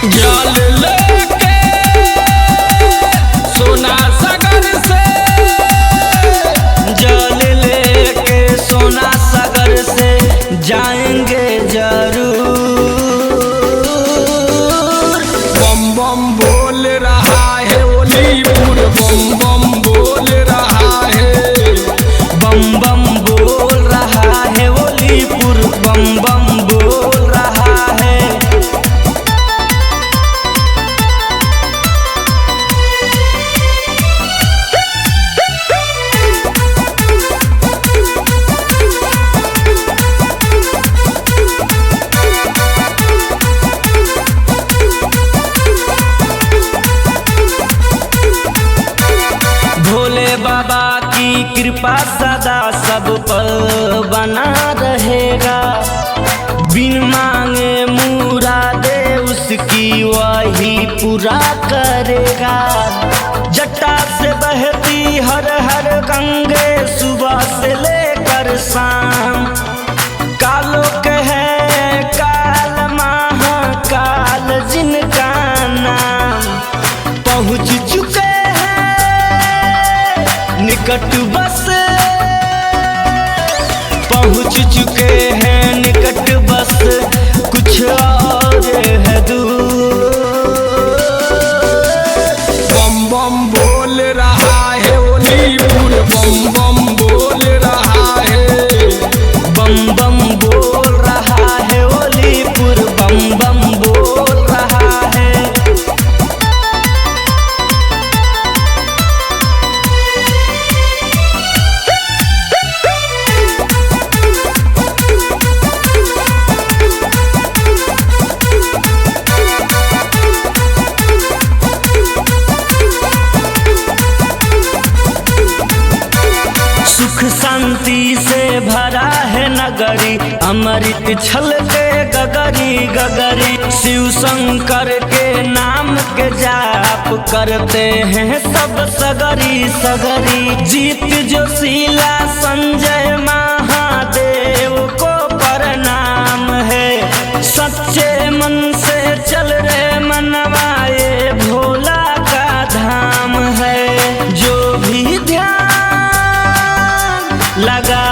जल लेके सोना सागर से, जल लेके सोना सागर से जाएंगे जरूर। बम बम बोल रहा है ओलीपुर, बम बम बोल रहा है, बम बम बोल रहा है ओलीपुर, बम बम बोल रहा है। भोले बाबा की कृपा सदा सब पर बना रहेगा। बिन मांगे मुरादे उसकी वही पूरा करेगा। जटा से बहती हर हर गंगे सुबह से लेकर शाम, कालो के है काल महाकाल जिनका नाम। पहुँच चुके निकट बस, पहुँच चुके हैं निकट बस, कुछ और है दूर। बम बम बोल रहा है ओलीपुर, बम बम बोल रहा है, बम बम बोल रहा है ओलीपुर, बम बम बोल रहा है। सुख शांति से भरा है नगरी, अमृत छलके गगरी गगरी। शिव शंकर के नाम के जाप करते हैं सब सगरी सगरी। जीत जोशीला संजय महादेव को प्रणाम है। सच्चे मन से चल रहे मनवाए भोला का धाम है। जो भी ध्यान लगा